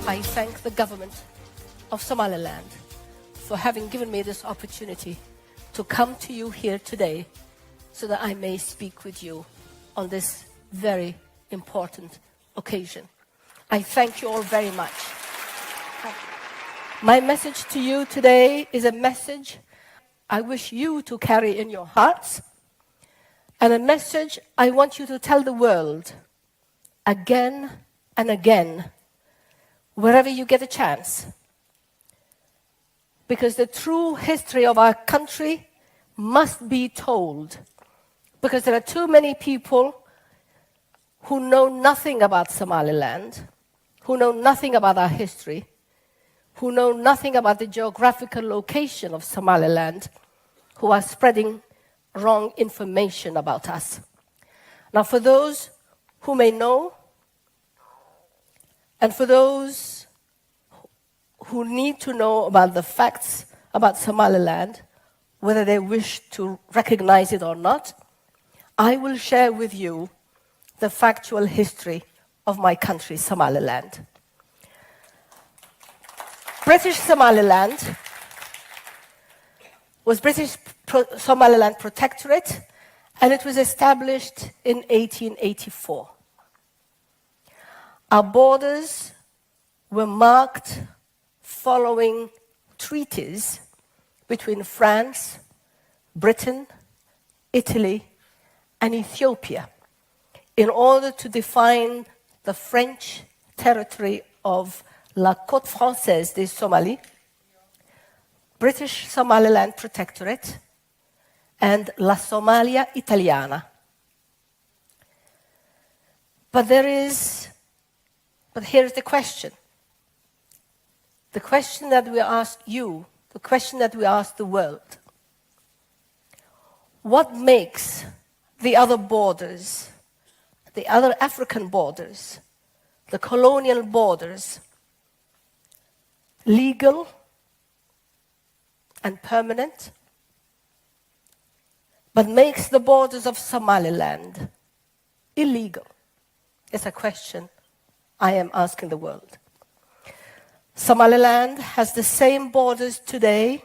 I thank the government of Somaliland for having given me this opportunity to come to you here today so that I may speak with you on this very important occasion. I thank you all very much. My message to you today is a message I wish you to carry in your hearts, and a message I want you to tell the world again and again, wherever you get a chance. Because the true history of our country must be told. Because there are too many people who know nothing about Somaliland, who know nothing about our history, who know nothing about the geographical location of Somaliland, who are spreading wrong information about us. Now, for those who may know, and for those who need to know about the facts about Somaliland, whether they wish to recognize it or not, I will share with you the factual history of my country, Somaliland. British Somaliland was British Somaliland Protectorate, and it was established in 1884. Our borders were marked following treaties between France, Britain, Italy, and Ethiopia in order to define the French territory of La Côte Française des Somalie, British Somaliland Protectorate, and La Somalia Italiana. But here's the question. The question that we ask you, the question that we ask the world. What makes the other borders, the other African borders, the colonial borders, legal and permanent, but makes the borders of Somaliland illegal? It's a question I am asking the world. Somaliland has the same borders today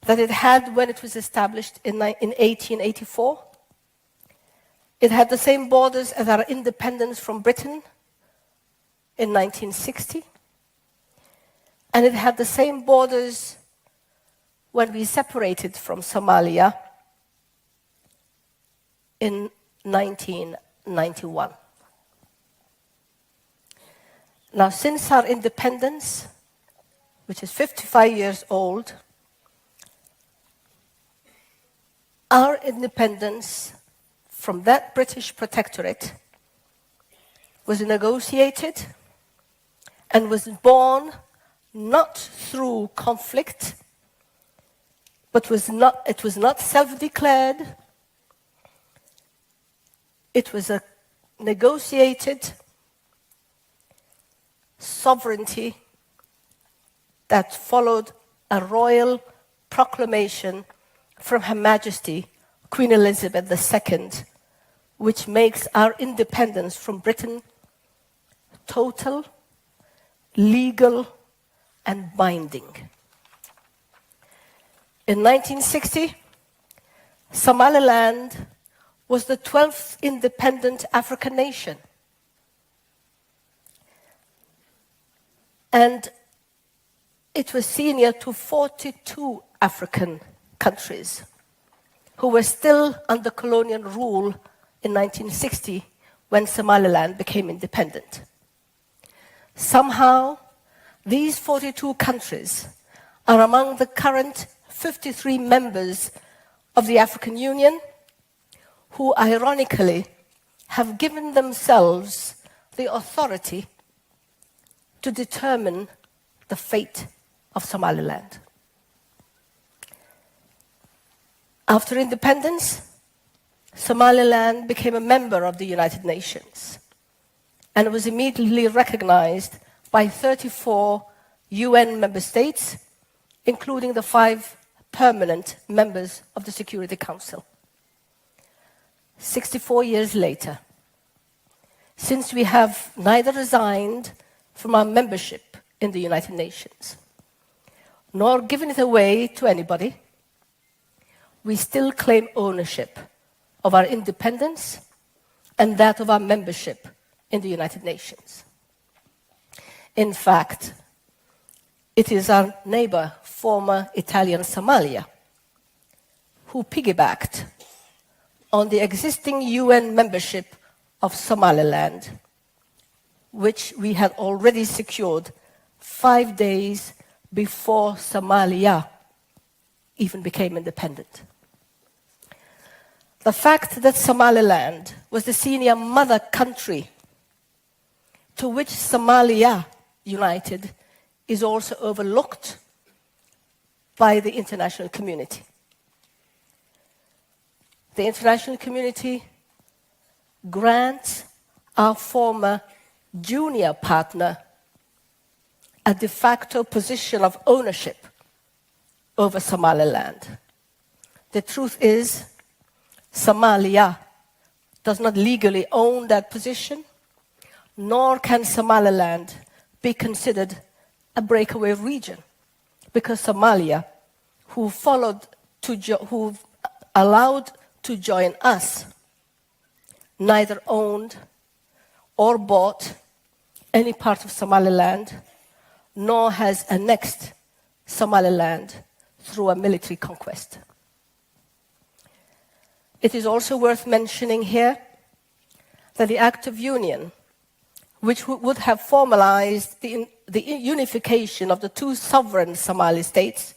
that it had when it was established in 1884. It had the same borders as our independence from Britain in 1960. And it had the same borders when we separated from Somalia in 1991. Now, since our independence, which is 55 years old, our independence from that British protectorate was negotiated and was born not through conflict, but it was not self-declared. It was a negotiated sovereignty that followed a royal proclamation from Her Majesty Queen Elizabeth II, which makes our independence from Britain total, legal, and binding. In 1960, Somaliland was the 12th independent African nation. And it was senior to 42 African countries who were still under colonial rule in 1960 when Somaliland became independent. Somehow, these 42 countries are among the current 53 members of the African Union, who ironically have given themselves the authority to determine the fate of Somaliland. After independence, Somaliland became a member of the United Nations and was immediately recognized by 34 UN member states, including the 5 permanent members of the Security Council. 64 years later, since we have neither resigned from our membership in the United Nations, nor given it away to anybody, we still claim ownership of our independence and that of our membership in the United Nations. In fact, it is our neighbor, former Italian Somalia, who piggybacked on the existing UN membership of Somaliland, which we had already secured 5 days before Somalia even became independent. The fact that Somaliland was the senior mother country to which Somalia united is also overlooked by the international community. The international community grants our former junior partner a de facto position of ownership over Somaliland. The truth is, Somalia does not legally own that position, nor can Somaliland be considered a breakaway region, because Somalia, who allowed to join us, neither owned or bought any part of Somaliland, nor has annexed Somaliland through a military conquest. It is also worth mentioning here that the Act of Union, which would have formalized the unification of the two sovereign Somali states,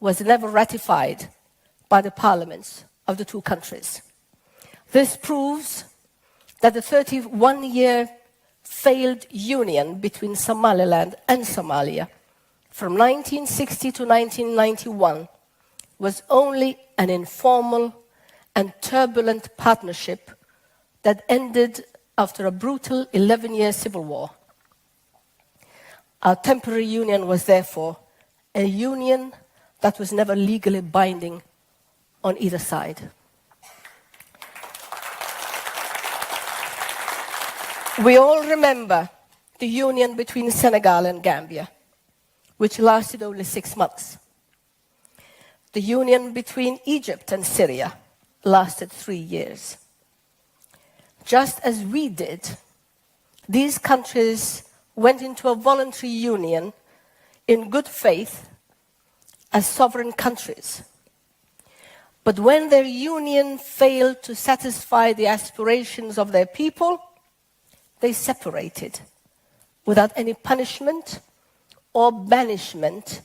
was never ratified by the parliaments of the two countries. This proves that the 31-year failed union between Somaliland and Somalia from 1960 to 1991 was only an informal and turbulent partnership that ended after a brutal 11-year civil war. Our temporary union was therefore a union that was never legally binding on either side. We all remember the union between Senegal and Gambia, which lasted only 6 months. The union between Egypt and Syria lasted 3 years. Just as we did, these countries went into a voluntary union in good faith as sovereign countries. But when their union failed to satisfy the aspirations of their people, they separated without any punishment or banishment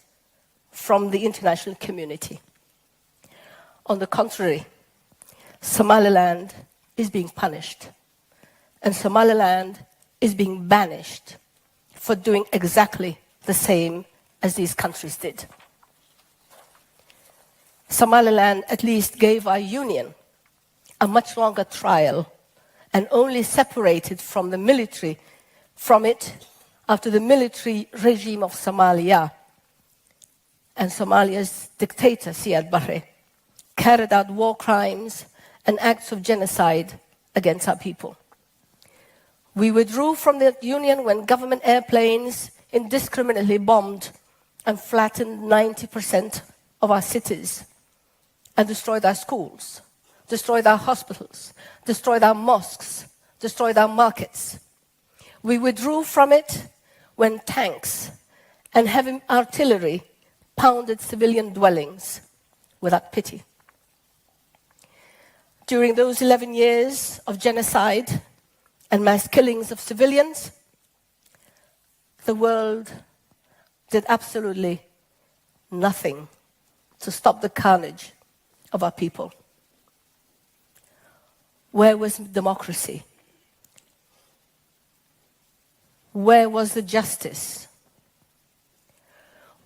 from the international community. On the contrary, Somaliland is being punished, and Somaliland is being banished for doing exactly the same as these countries did. Somaliland at least gave our union a much longer trial and only separated from it after the military regime of Somalia and Somalia's dictator, Siad Barre, carried out war crimes and acts of genocide against our people. We withdrew from the union when government airplanes indiscriminately bombed and flattened 90% of our cities and destroyed our schools, destroyed our hospitals, destroyed our mosques, destroyed our markets. We withdrew from it when tanks and heavy artillery pounded civilian dwellings without pity. During those 11 years of genocide and mass killings of civilians, the world did absolutely nothing to stop the carnage of our people. Where was democracy? Where was the justice?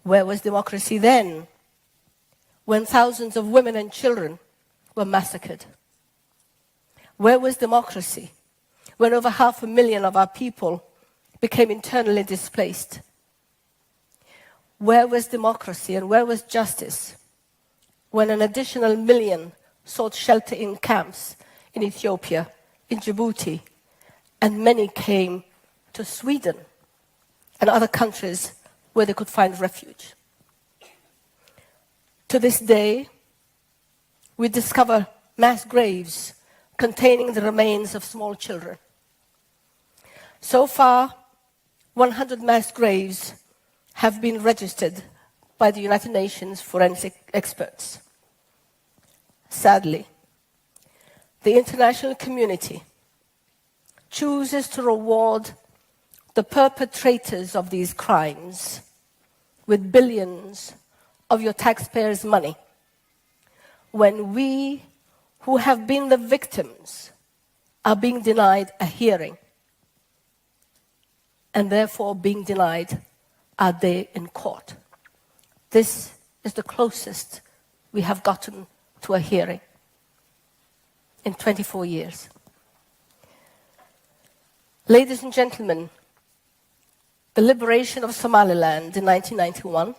Where was democracy then, when thousands of women and children were massacred? Where was democracy when over 500,000 of our people became internally displaced? Where was democracy and where was justice when an additional 1 million sought shelter in camps in Ethiopia, in Djibouti, and many came to Sweden and other countries where they could find refuge. To this day, we discover mass graves containing the remains of small children. So far, 100 mass graves have been registered by the United Nations forensic experts. Sadly, the international community chooses to reward the perpetrators of these crimes with billions of your taxpayers' money, when we who have been the victims are being denied a hearing and therefore being denied our day in court. This is the closest we have gotten to a hearing in 24 years. Ladies and gentlemen, the liberation of Somaliland in 1991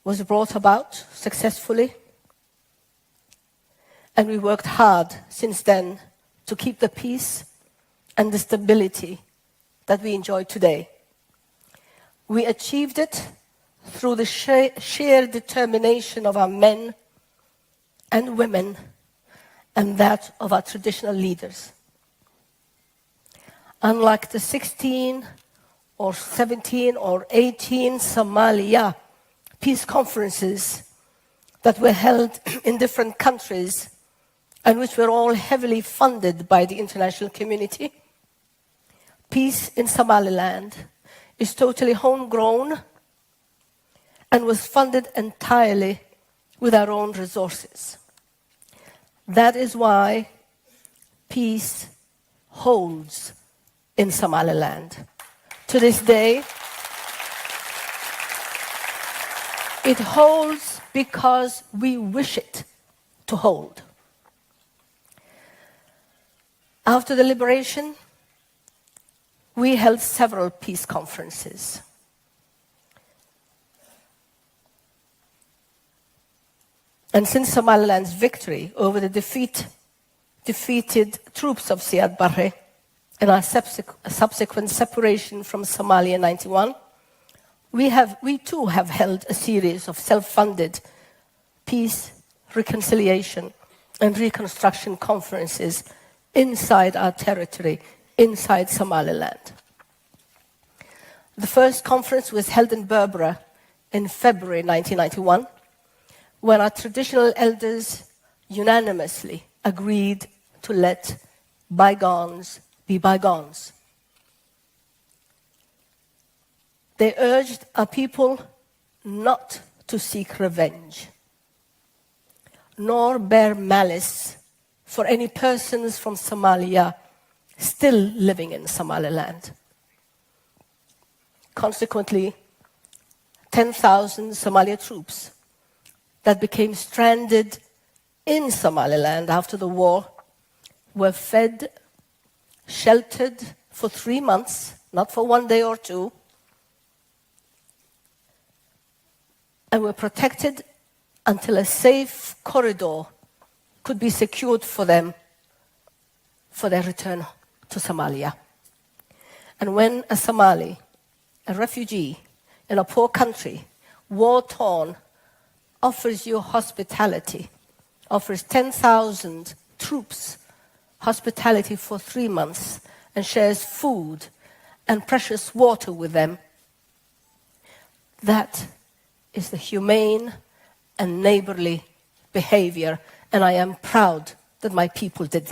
was brought about successfully, and we worked hard since then to keep the peace and the stability that we enjoy today. We achieved it through the sheer determination of our men and women and that of our traditional leaders. Unlike the 16 or 17 or 18 Somalia peace conferences that were held in different countries and which were all heavily funded by the international community, peace in Somaliland is totally homegrown and was funded entirely with our own resources. That is why peace holds in Somaliland. To this day, it holds because we wish it to hold. After the liberation, we held several peace conferences. And since Somaliland's victory over the defeated troops of Siad Barre and our subsequent separation from Somalia in 1991, we too have held a series of self-funded peace, reconciliation, and reconstruction conferences inside our territory, inside Somaliland. The first conference was held in Berbera in February 1991, when our traditional elders unanimously agreed to let bygones be bygones. They urged our people not to seek revenge, nor bear malice for any persons from Somalia still living in Somaliland. Consequently, 10,000 Somalia troops that became stranded in Somaliland after the war were fed, sheltered for 3 months, not for 1 day or 2, and were protected until a safe corridor could be secured for them for their return to Somalia. And when a Somali, a refugee in a poor country, war-torn, offers you hospitality, offers 10,000 troops hospitality for 3 months, and shares food and precious water with them, that is the humane and neighborly behavior, and I am proud that my people did that.